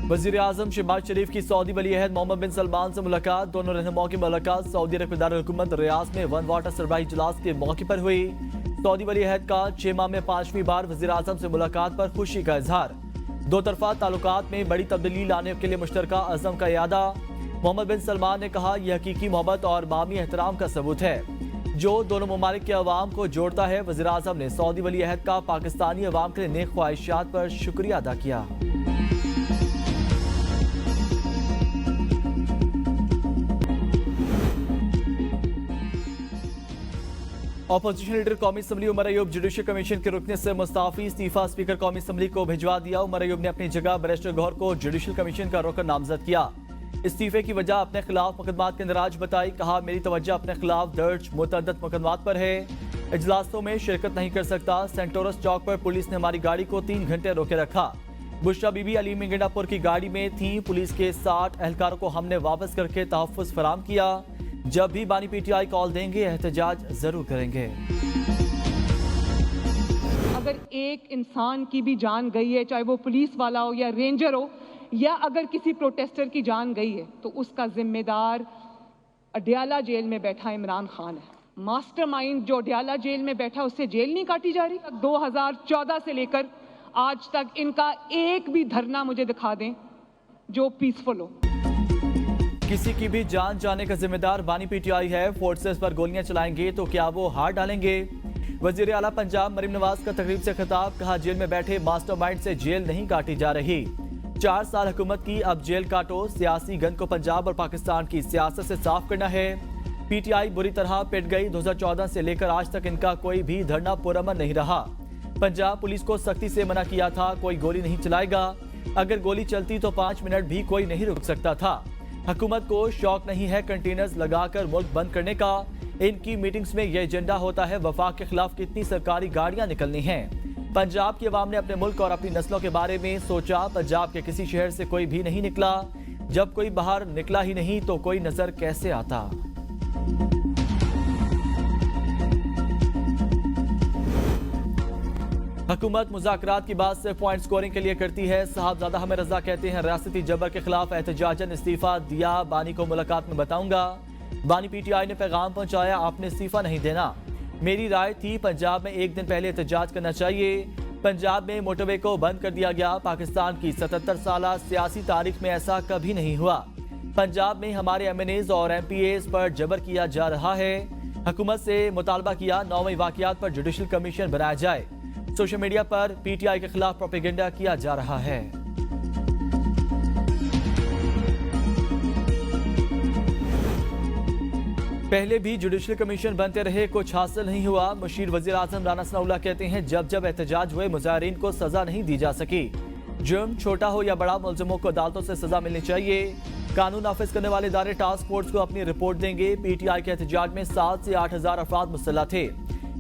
वजीर आजम शहबाज शरीफ की सऊदी वली अहद मोहम्मद बिन सलमान से मुलाकात। दोनों रहनुमाओं की मुलाकात सऊदी अरब के दारुल हुकूमत रियाद में वन वाटर सरबराही इजलास के मौके पर हुई। सऊदी वली अहद का 6 माह में 5वीं बार वजीर आजम से मुलाकात पर खुशी का इजहार। दो तरफा ताल्लुकात में बड़ी तब्दीली लाने के लिए मुश्तरका अज़म का इरादा। मोहम्मद बिन सलमान ने कहा, यह हकीकी मोहब्बत और बामी एहतराम का सबूत है जो दोनों ममालिक के अवाम को जोड़ता है। वज़ीर आज़म ने सऊदी वली अहद का पाकिस्तानी अवाम के लिए नेक ख्वाहिशात पर शुक्रिया अदा किया। अपोजिशन लीडर कौमी assembly Omar Ayub judicial commission के रुकने से मुस्ताफी। इस्तीफा स्पीकर कौमी असम्बली को भिजवा दिया। उमर अयूब ने अपनी जगह बैरिस्टर गौहर को जुडिशल कमीशन का रुकन नामजद किया। इस्तीफे की वजह अपने खिलाफ मुकदमात के इंदराज बताई। कहा, मेरी तवज्जो अपने खिलाफ दर्ज मुतअद्दिद मुकदमात पर है। इजलासों में शिरकत नहीं कर सकता। सेंटोरस चौक पर पुलिस ने हमारी गाड़ी को 3 घंटे रोके रखा। बुशरा बीबी अली मिंगंडापुर की गाड़ी में थी। पुलिस के 60 एहलकारों को हमने वापस करके तहफ़्फ़ुज़ फराम किया। जब भी बानी पीटीआई कॉल देंगे एहतजाज जरूर करेंगे। अगर एक इंसान की भी जान गई है, चाहे वो पुलिस वाला हो या रेंजर हो, या अगर किसी प्रोटेस्टर की जान गई है, तो उसका जिम्मेदार अडयाला जेल में बैठा इमरान खान है। मास्टरमाइंड जो अडयाला जेल में बैठा, उससे जेल नहीं काटी जा रही। 2014 से लेकर आज तक इनका एक भी धरना मुझे दिखा दें जो पीसफुल हो। किसी की भी जान जाने का जिम्मेदार बानी पीटीआई है। फोर्सेस पर गोलियां चलाएंगे तो क्या वो हार डालेंगे? वजीर आला पंजाब मरीम नवाज का तकरीब से खिताब। कहा, जेल में बैठे मास्टरमाइंड से जेल नहीं काटी जा रही। 4 साल हुकूमत की, अब जेल काटो। सियासी गन को पंजाब और पाकिस्तान की सियासत से साफ करना है। पीटीआई बुरी तरह पिट गई। 2014 से लेकर आज तक इनका कोई भी धरना पुरअमन नहीं रहा। पंजाब पुलिस को सख्ती से मना किया था, कोई गोली नहीं चलाएगा। अगर गोली चलती तो 5 मिनट भी कोई नहीं रुक सकता था। हुकूमत को शौक नहीं है कंटेनर्स लगाकर मुल्क बंद करने का। इनकी मीटिंग्स में यह एजेंडा होता है वफाक के खिलाफ कितनी सरकारी गाड़ियां निकलनी हैं। पंजाब की आवाम ने अपने मुल्क और अपनी नस्लों के बारे में सोचा। पंजाब के किसी शहर से कोई भी नहीं निकला। जब कोई बाहर निकला ही नहीं तो कोई नजर कैसे आता? हुकूमत मुज़ाकरात की बात से पॉइंट स्कोरिंग के लिए करती है। साहबजादा हमें रजा कहते हैं, रियासती जबर के खिलाफ एहतजाजन इस्तीफा दिया। बानी को मुलाकात में बताऊंगा। बानी पीटीआई ने पैगाम पहुंचाया, आपने इस्तीफा नहीं देना। मेरी राय थी पंजाब में एक दिन पहले एहतजाज करना चाहिए। पंजाब में मोटरवे को बंद कर दिया गया। पाकिस्तान की 77 साल सियासी तारीख में ऐसा कभी नहीं हुआ। पंजाब में हमारे MNAs और MPAs पर जबर किया जा रहा है। हुकूमत से मुतालबा किया 9 वाक़ियात पर जुडिशल कमीशन बनाया जाए। सोशल मीडिया पर पीटीआई के खिलाफ प्रोपेगेंडा किया जा रहा है। पहले भी जुडिशल कमीशन बनते रहे, कुछ हासिल नहीं हुआ। मुशीर वजीर आजम राना सनाउल्लाह कहते हैं, जब जब एहतजाज हुए मुजाहिरीन को सजा नहीं दी जा सकी। जुर्म छोटा हो या बड़ा, मुलजिमों को अदालतों से सजा मिलनी चाहिए। कानून नाफिज करने वाले इदारे टास्क फोर्स को अपनी रिपोर्ट देंगे। पीटीआई के एहतजाज में 7 से 8 हजार अफराद मुसल्लह थे।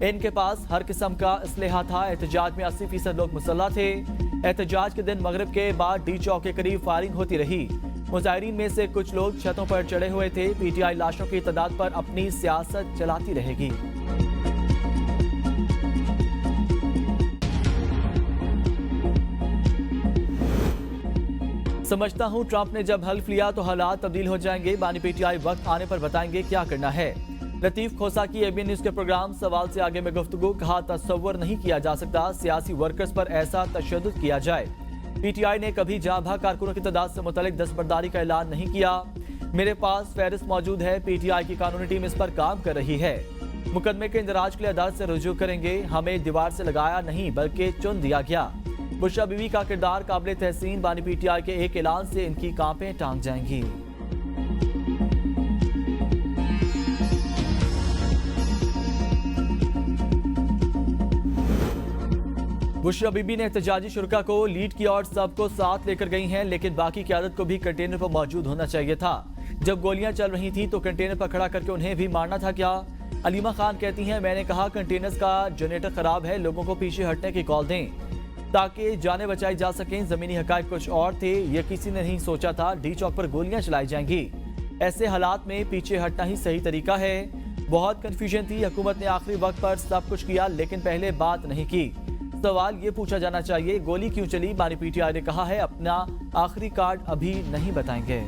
इनके पास हर किस्म का असलहा था। एहतजाज में 80% लोग मुसल्लह थे। एहतजाज के दिन मगरिब के बाद डी चौक के करीब फायरिंग होती रही। मुजाहिरीन में से कुछ लोग छतों पर चढ़े हुए थे। पीटीआई लाशों की तादाद पर अपनी सियासत चलाती रहेगी। समझता हूं ट्रंप ने जब हल्फ लिया तो हालात तब्दील हो जाएंगे। बानी पीटीआई वक्त आने पर बताएंगे क्या करना है। लतीफ खोसा की ABN न्यूज के प्रोग्राम सवाल से आगे में गुफ्तगू। कहा, तस्वर नहीं किया जा सकता सियासी वर्कर्स पर ऐसा तशद्दुद किया जाए। पीटीआई ने कभी जाँ भाग कारकुनों की तादाद से मुतल्लिक दस्तबरदारी का ऐलान नहीं किया। मेरे पास फहरिस्त मौजूद है। पीटीआई की कानूनी टीम इस पर काम कर रही है। मुकदमे के इंदराज के लिए अदालत से रुजू करेंगे। हमें दीवार से लगाया नहीं बल्कि चुन दिया गया। बुशरा बीवी का किरदार काबिल तहसीन। बानी पीटीआई के एक ऐलान से इनकी कांपें टांग जाएंगी। बुशरा बीबी ने एहतजाजी शुरका को लीड किया और सबको साथ लेकर गई हैं, लेकिन बाकी क़यादत को भी कंटेनर पर मौजूद होना चाहिए था। जब गोलियां चल रही थी तो कंटेनर पर खड़ा करके उन्हें भी मारना था क्या? अलीमा खान कहती हैं, मैंने कहा कंटेनर्स का जनरेटर खराब है, लोगों को पीछे हटने की कॉल दें ताकि जानें बचाई जा सकें। जमीनी हकायक कुछ और थे, ये किसी ने नहीं सोचा था डी चौक पर गोलियां चलाई जाएंगी। ऐसे हालात में पीछे हटना ही सही तरीका है। बहुत कंफ्यूजन थी। हुकूमत ने आखिरी वक्त पर सब कुछ किया लेकिन पहले बात नहीं की। सवाल ये पूछा जाना चाहिए, गोली क्यों चली? बानी पीटीआई ने कहा है अपना आखिरी कार्ड अभी नहीं बताएंगे।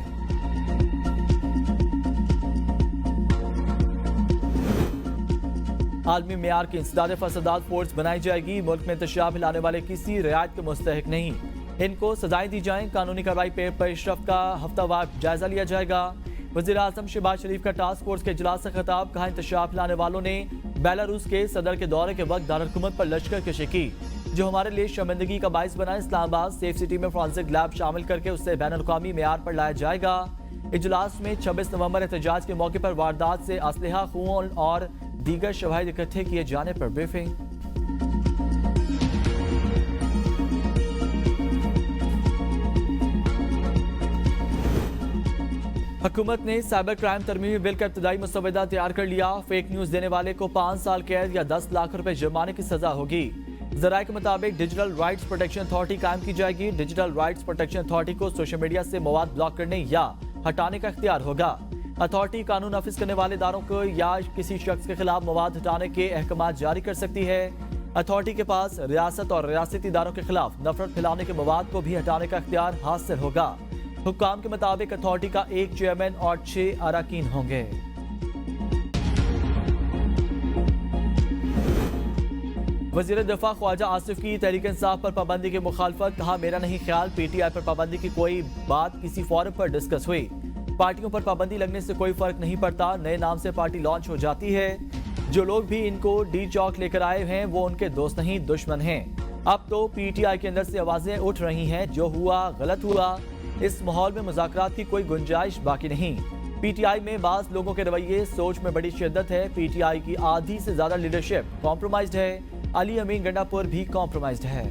आलमी मेयार के इंसदाद फसादात फोर्स बनाई जाएगी। मुल्क में इंतशार फैलाने वाले किसी रियायत के मुस्तहिक नहीं, इनको सजाएं दी जाएं। कानूनी कार्रवाई पे पेशरफ्त का हफ्तावार जायजा लिया जाएगा। वज़ीर आज़म शहबाज शरीफ का टास्क फोर्स के इजलास से खिताब, कहा इंतशार फैलाने वालों ने बेलारूस के सदर के दौरे के वक्त दारुल-हुकूमत पर लश्कर कशी की, जो हमारे लिए शर्मिंदगी का बाइस बना। इस्लामाबाद सेफ सिटी में फॉरेंसिक लैब शामिल करके उससे बैनुल-अक़वामी मेयार पर लाया जाएगा। इजलास में 26 नवंबर एहतजाज के मौके पर वारदात से असलहा, खून और दीगर शवाहिद इकट्ठे किए जाने पर ब्रीफिंग। हुकूमत ने साइबर क्राइम तरमीमी बिल का इब्तदाई मसवदा तैयार कर लिया। फेक न्यूज देने वाले को 5 साल कैद या 10 लाख रुपए जुर्माने की सजा होगी। जराये के मुताबिक डिजिटल राइट्स प्रोटेक्शन अथॉरिटी कायम की जाएगी। डिजिटल राइट्स प्रोटेक्शन अथॉरिटी को सोशल मीडिया से मवाद ब्लॉक करने या हटाने का इख्तियार होगा। अथॉरिटी कानून नाफिज करने वाले इदारों को या किसी शख्स के खिलाफ मवाद हटाने के अहकाम जारी कर सकती है। अथॉरिटी के पास रियासत और रियासती इदारों के खिलाफ नफरत फैलाने के मवाद को भी हटाने का इख्तियार हासिल होगा। हुक्काम के मुताबिक अथॉरिटी का 1 चेयरमैन और 6 अरकान होंगे। वज़ीर दिफा ख्वाजा आसिफ की तहरीक इंसाफ पर पाबंदी की मुखालफत, कहा मेरा नहीं ख्याल पीटीआई पर पाबंदी की कोई बात किसी फोरम पर डिस्कस हुई। पार्टियों पर पाबंदी लगने से कोई फर्क नहीं पड़ता, नए नाम से पार्टी लॉन्च हो जाती है। जो लोग भी इनको डी चौक लेकर आए हैं वो उनके दोस्त नहीं दुश्मन हैं। अब तो पीटीआई के अंदर से आवाजें उठ रही हैं, जो हुआ गलत हुआ। इस माहौल में मुज़ाकरात की कोई गुंजाइश बाकी नहीं। पीटीआई में बाज़ लोगों के रवैये सोच में बड़ी शिद्दत है। पीटीआई की आधी से ज्यादा लीडरशिप कॉम्प्रोमाइज्ड है। अली अमीन गंडापुर भी कॉम्प्रोमाइज्ड है।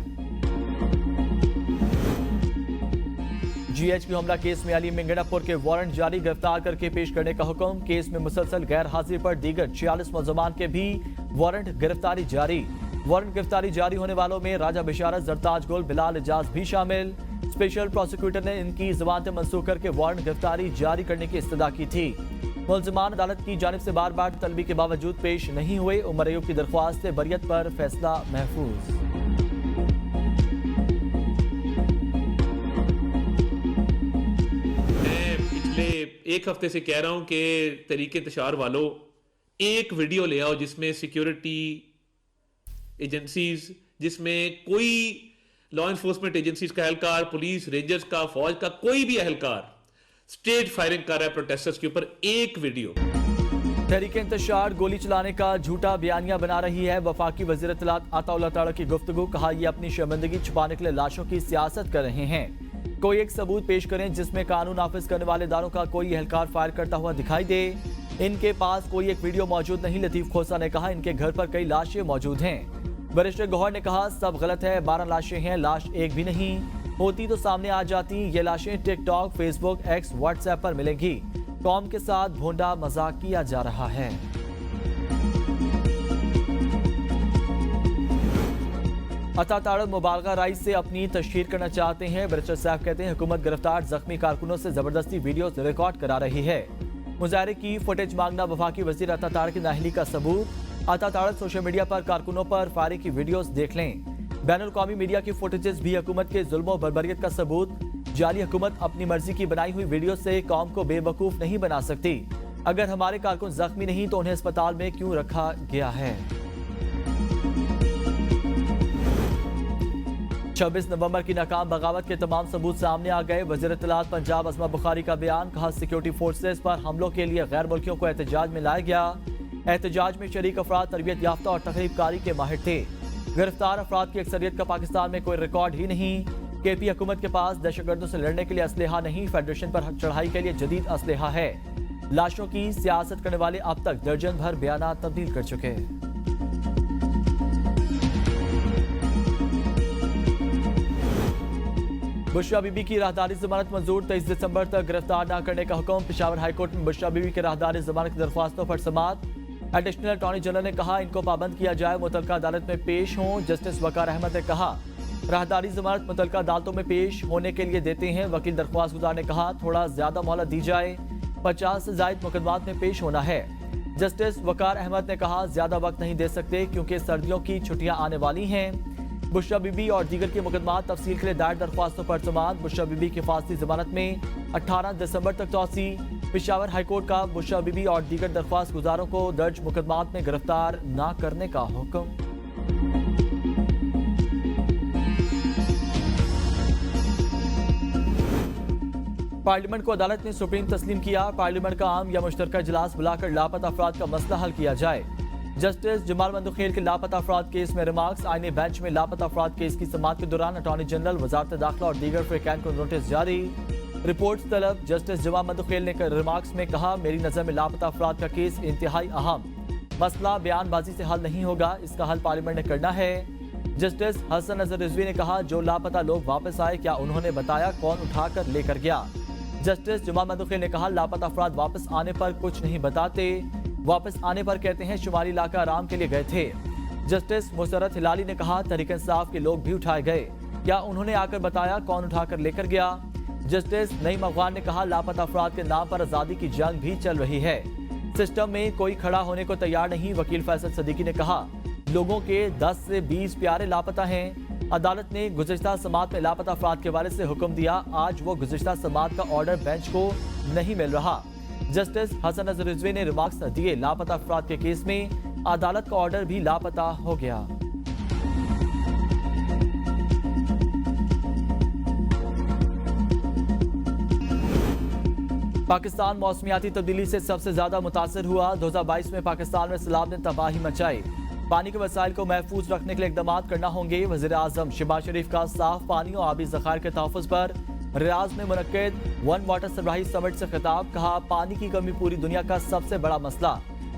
GHQ हमला केस में अली अमीन गंडापुर के वारंट जारी, गिरफ्तार करके पेश करने का हुक्म। केस में मुसलसल गैर हाजिरी पर दीगर 46 मुलजमान के भी वारंट गिरफ्तारी जारी। वारंट गिरफ्तारी जारी होने वालों में राजा बिशारत, जरताज गुल, बिलाल एजाज भी शामिल। स्पेशल प्रोसिक्यूटर ने इनकी जमानतें मंसूख करके वारंट गिरफ्तारी जारी करने की इस्तदा की थी। मुलजमान अदालत की जानिब से बार बार तलबी के बावजूद पेश नहीं हुए। उमर अयूब की दरख्वास्त से बरियत पर फैसला महफूज। मैं पिछले एक हफ्ते से कह रहा हूं कि तरीके इंतशार वालों एक वीडियो ले आओ जिसमें सिक्योरिटी एजेंसीज, जिसमें कोई लॉ एनफोर्समेंट एजेंसीज का एहलकार, पुलिस, रेंजर्स का, फौज का कोई भी एहलकार स्टेट फायरिंग कर रहा है प्रोटेस्टर्स के ऊपर, एक वीडियो। तहरीक इंतशार गोली चलाने का झूठा बयानिया बना रही है। वफाकी वज़ीर इत्तलात अताउल्लाह ताड़ा की गुफ्तगू, कहा ये अपनी शर्मिंदगी छुपाने के लिए लाशों की सियासत कर रहे हैं। कोई एक सबूत पेश करें जिसमें कानून नाफिज करने वाले इदारों का कोई एहलकार फायर करता हुआ दिखाई दे। इनके पास कोई एक वीडियो मौजूद नहीं। लतीफ खोसा ने कहा इनके घर पर कई लाशें मौजूद हैं। बैरिस्टर गौहर ने कहा सब गलत है, 12 लाशें हैं, लाश एक भी नहीं। होती तो सामने आ जाती। ये लाशें टिकटॉक, फेसबुक, एक्स, व्हाट्सएप पर मिलेंगी। कौम के साथ भोंडा मजाक किया जा रहा है। अता ताड़ मुबालगा राय से अपनी तशहीर करना चाहते हैं। बैरिस्टर साहब कहते हैं हुकूमत गिरफ्तार जख्मी कारकुनों से जबरदस्ती वीडियो रिकॉर्ड करा रही है। मुजाहरे की फुटेज मांगना वफाकी वजीर अता ताड़ की नाअहली का सबूत। अता ताड़ सोशल मीडिया पर कारकुनों पर फायरिंग की वीडियोस देख लें। बैनुल-अक़वामी मीडिया की फुटेजेस भी हुकूमत के जुल्म और बर्बरियत का सबूत। जाली हुकूमत अपनी मर्जी की बनाई हुई वीडियो से कौम को बेवकूफ नहीं बना सकती। अगर हमारे कारकुन जख्मी नहीं तो उन्हें अस्पताल में क्यों रखा गया है। 26 नवंबर की नाकाम बगावत के तमाम सबूत सामने आ गए। वज़ीर इत्तलात पंजाब अज़मा बुखारी का बयान, कहा सिक्योरिटी फोर्सेस पर हमलों के लिए गैर मुल्कियों को एहतजाज में लाया गया। एहतजाज में शरीक अफराद तरबियत याफ्ता और तकरीब कारी के माहिर थे। गिरफ्तार अफराद की अक्सरियत का पाकिस्तान में कोई रिकॉर्ड ही नहीं। केपी हुकूमत के पास दहशतगर्दों से लड़ने के लिए असलहा नहीं, फेडरेशन पर चढ़ाई के लिए जदीद असलहा है। लाशों की सियासत करने वाले अब तक दर्जन भर बयाना तब्दील कर चुके। बुशरा बीबी की राहदारी जमानत मंजूर, 23 दिसंबर तक गिरफ्तार न करने का हुक्म। पेशावर हाईकोर्ट में बुशरा बीबी के राहदारी जमानत की दरख्वास्तों पर समाअत। एडिशनल अटॉर्नी जनरल ने कहा इनको पाबंद किया जाए, मुतलका अदालत में पेश हों। जस्टिस वकार अहमद ने कहा राहदारी जमानत मुतलका अदालतों में पेश होने के लिए देते हैं। वकील दरख्वास्त गुजार ने कहा थोड़ा ज्यादा मोहलत दी जाए, 50 से जायद मुकदमात में पेश होना है। जस्टिस वकार अहमद ने कहा ज्यादा वक्त नहीं दे सकते क्योंकि सर्दियों की छुट्टियां आने वाली हैं। बुशरा बीबी और दीगर के मुकदमा तफसील के लिए दायर दरख्वास्तों पर समाअत। बुशरा बीबी की फासली जमानत में 18 दिसंबर तक तौसी। पेशावर हाईकोर्ट का बुशरा बीबी और दीगर दरख्वास्त गुजारों को दर्ज मुकदमात में गिरफ्तार न करने का हुक्म। पार्लियामेंट को अदालत ने सुप्रीम तस्लीम किया। पार्लियामेंट का आम या मुश्तरका इजलास बुलाकर लापता अफराद का मसला हल किया जाए। जस्टिस जमाल मंदखेल के लापता अफराद केस में रिमार्क्स। आईने बेंच में लापता अफराद केस की समाअत के दौरान अटॉर्नी जनरल, वजारत दाखिला और दीगर फ्रीकैन को नोटिस जारी। रिपोर्ट तलब। जस्टिस जमाल मंदखेल ने रिमार्क्स में कहा, मेरी नजर में लापता अफराद का केस इंतहाई अहम मसला बयानबाजी से हल नहीं होगा, इसका हल पार्लियामेंट ने करना है। जस्टिस हसन नजर रिजवी ने कहा, जो लापता लोग वापस आए क्या उन्होंने बताया कौन उठाकर लेकर गया। जस्टिस जमाल मंदखेल ने कहा, लापता अफराद वापस आने पर कुछ नहीं बताते, वापस आने पर कहते हैं शुमारी इलाका आराम के लिए गए थे। जस्टिस मुसरत हिलाली ने कहा, तहरीक इंसाफ के लोग भी उठाए गए, क्या उन्होंने आकर बताया कौन उठाकर लेकर गया। जस्टिस नईम अफगान ने कहा, लापता अफराद के नाम पर आजादी की जंग भी चल रही है, सिस्टम में कोई खड़ा होने को तैयार नहीं। वकील फैसल सदीकी ने कहा, लोगों के 10 से 20 प्यारे लापता हैं। अदालत ने गुज़िश्ता समाअत में लापता अफराद के हवाले से हुक्म दिया, आज वो गुज़िश्ता समाअत का ऑर्डर बेंच को नहीं मिल रहा। जस्टिस हसन नजर रिजवी ने रिमार्क्स दिए, लापता अफराद के केस में अदालत का ऑर्डर भी लापता हो गया। पाकिस्तान मौसमियाती तब्दीली से सबसे ज्यादा मुतासर हुआ। 2022 में पाकिस्तान में सैलाब ने तबाही मचाई। पानी के वसाइल को महफूज रखने के लिए इकदाम करना होंगे। वज़ीर आज़म शहबाज शरीफ का साफ पानी और आबी ज़खायर के तहफ़्फ़ुज़ पर रियाज में मुनक्किद वन वाटर सरबराही समिट से खिताब। कहा, पानी की कमी पूरी दुनिया का सबसे बड़ा मसला,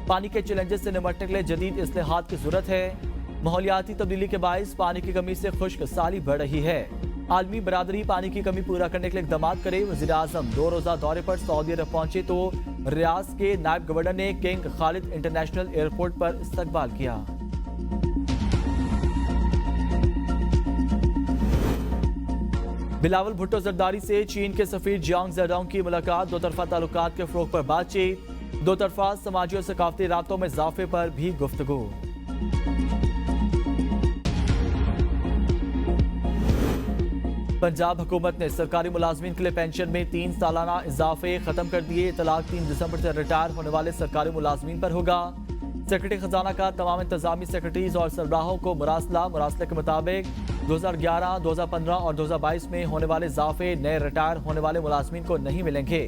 पानी के चैलेंजेस से निपटने के लिए जदीद इस्लाहात की जरूरत है। माहौलियाती तब्दीली के बायस पानी की कमी से खुश्क साली बढ़ रही है। आलमी बरादरी पानी की कमी पूरा करने के लिए इकदाम करे। वज़ीर आज़म 2 रोज़ा दौरे पर सऊदी अरब पहुंचे तो रियाज के नायब गवर्नर ने किंग खालिद इंटरनेशनल एयरपोर्ट पर इस्तकबाल किया। बिलावल भुट्टो जरदारी से चीन के सफीर जियांग जेडोंग की मुलाकात। दो तरफा ताल्लुकात के फ़रोग़ पर बातचीत। दो तरफा समाजी और सकाफती राब्तों में इजाफे पर भी गुफ्तगू। पंजाब हुकूमत ने सरकारी मुलाजमीन के लिए पेंशन में 3 सालाना इजाफे खत्म कर दिए। तलाक 3 दिसंबर से रिटायर होने वाले सरकारी मुलाजमीन पर होगा। सेक्रेटरी खजाना का तमाम इंतजामी सेक्रेटरीज और सरबराहों को मुरासले के मुताबिक 2011, 2015 और 2022 में होने वाले इजाफे नए रिटायर होने वाले मुलाजमीन को नहीं मिलेंगे।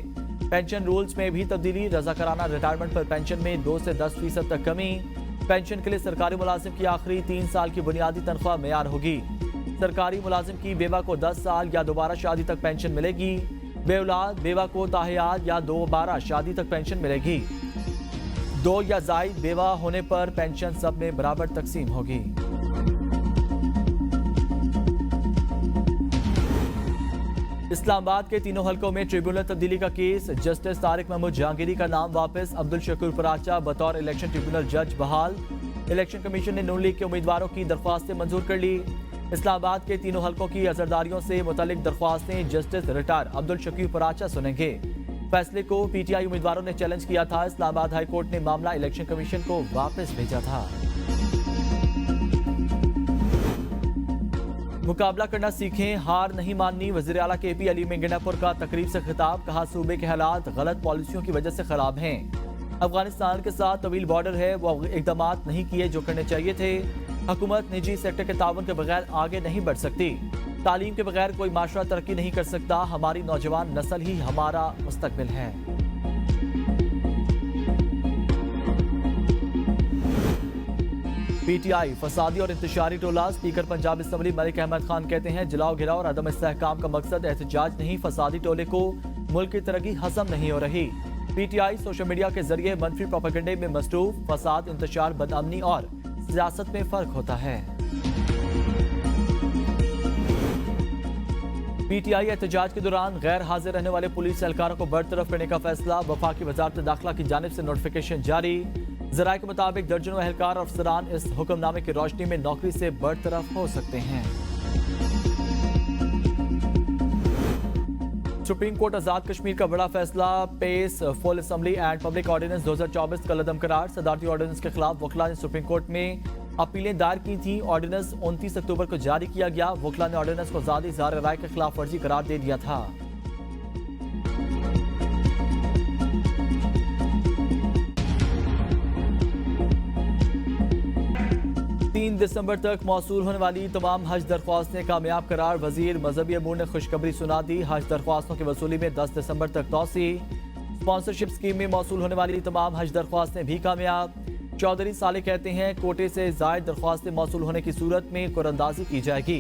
पेंशन रूल्स में भी तब्दीली। रजाकाराना रिटायरमेंट पर पेंशन में 2 से 10% तक कमी। पेंशन के लिए सरकारी मुलाजिम की आखिरी 3 साल की बुनियादी तनख्वाह मेयार होगी। सरकारी मुलाजिम की बेवा को 10 साल या दोबारा शादी तक पेंशन मिलेगी। बेऔलाद बेवा को ताहयात या दोबारा शादी तक पेंशन मिलेगी। 2 या जायद बेवा होने पर पेंशन सब में बराबर तकसीम होगी। इस्लामाबाद के तीनों हलकों में ट्रिब्यूनल तब्दीली का केस। जस्टिस तारिक महमूद जहांगीरी का नाम वापस। अब्दुल शकूर पराचा बतौर इलेक्शन ट्रिब्यूनल जज बहाल। इलेक्शन कमीशन ने नून लीग के उम्मीदवारों की दरख्वास्तें मंजूर कर ली। इस्लामाबाद के तीनों हलकों की अजरदारियों से मुतालिक दरख्वास्तें जस्टिस रिटायर अब्दुल शकूर पराचा सुनेंगे। फैसले को पीटीआई उम्मीदवारों ने चैलेंज किया था। इस्लामाबाद हाई कोर्ट ने मामला इलेक्शन कमीशन को वापस भेजा था। मुकाबला करना सीखें, हार नहीं माननी। वज़ीर आला KP अली मेंगनापुर का तकरीब से खिताब। कहा, सूबे के हालात गलत पॉलिसियों की वजह से खराब हैं। अफगानिस्तान के साथ तवील बॉर्डर है, वो इकदाम नहीं किए जो करने चाहिए थे। हुकूमत निजी सेक्टर के ताउन के बगैर आगे नहीं बढ़ सकती। तालीम के बगैर कोई माशरा तरक्की नहीं कर सकता। हमारी नौजवान नस्ल ही हमारा मुस्तकबिल है। पीटीआई फसादी और इंतशारी टोला। स्पीकर पंजाब असम्बली मलिक अहमद खान कहते हैं, जलाओ गिराओ और अदम इस्तेहकाम का मकसद एहतजाज नहीं, फसादी टोले को मुल्क की तरक्की हजम नहीं हो रही। पीटीआई सोशल मीडिया के जरिए मनफी प्रोपेगेंडे में मसरूफ। फसाद, इंतशार, बदअमनी और सियासत में फर्क होता है। पीटीआई एहतजाज के दौरान गैर हाजिर रहने वाले पुलिस एहलकारों को बरतरफ करने का फैसला। वफाकी वजारत दाखिला की जानिब से नोटिफिकेशन जारी। जराये के मुताबिक दर्जनों एहलकार और अफसरान इस हुक्मनामे की रोशनी में नौकरी से बरतरफ हो सकते हैं। सुप्रीम कोर्ट आजाद कश्मीर का बड़ा फैसला पेश। Full assembly and public ordinance 2024 का लदम करार। सदारती ऑर्डिनेंस के खिलाफ वकला ने सुप्रीम कोर्ट में अपीलें दायर की थी। ऑर्डिनेंस 29 अक्टूबर को जारी किया गया। वकला ने ऑर्डिनेंस को ज़ाती इज़हार राय के खिलाफ फर्जी करार दे दिया था। 3 दिसंबर तक मौसूल होने वाली तमाम हज दरख्वास्तें कामयाब करार। वजीर मजहबी अमूर ने खुशखबरी सुना दी। हज दरख्वास्तों की वसूली में 10 दिसंबर तक तोसी। स्पॉन्सरशिप स्कीम में मौसूल होने वाली तमाम हज दरख्वास्तें भी कामयाब। चौधरी साले कहते हैं कोटे से जायद दरख्वास्तें मौसूल होने की सूरत में कुरअंदाजी की जाएगी।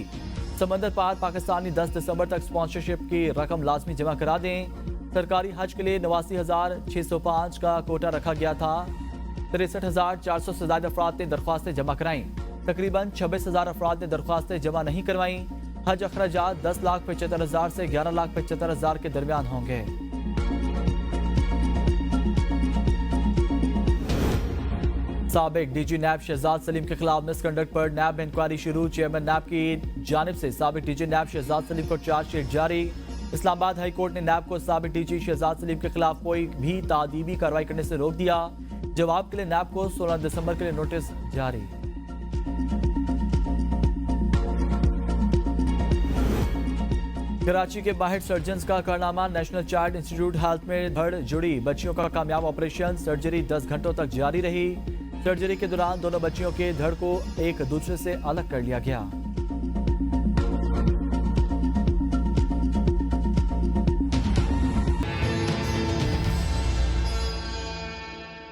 समंदर पार पाकिस्तानी 10 दिसंबर तक स्पॉन्सरशिप की रकम लाजमी जमा करा दें। सरकारी हज के लिए 89,605 का कोटा रखा गया था। 63,400 से ज्यादा अफराद ने दरख्वास्तें जमा कराईं। तकरीबन 26,000 अफराद ने दरख्वास्तें जमा नहीं करवाईं। हज अखराजात 10,75,000 से 11,75,000 के दरमियान होंगे। साबिक डीजी नैब शहजाद सलीम के खिलाफ मिसकंडक्ट पर नैब में इंक्वायरी शुरू। चेयरमैन नैब की जानिब से साबिक डीजी नैब शहजाद सलीम को चार्जशीट जारी। इस्लामाबाद हाई कोर्ट ने नैब को साबिक डीजी शहजाद सलीम के खिलाफ कोई भी तादीबी कार्रवाई करने से रोक दिया। जवाब के लिए नैब को 16 दिसंबर के लिए नोटिस जारी। कराची के माहिर सर्जन्स का कारनामा। नेशनल चाइल्ड इंस्टीट्यूट हेल्थ में धड़ जुड़ी बच्चियों का कामयाब ऑपरेशन। सर्जरी 10 घंटों तक जारी रही। सर्जरी के दौरान दोनों बच्चियों के धड़ को एक दूसरे से अलग कर लिया गया।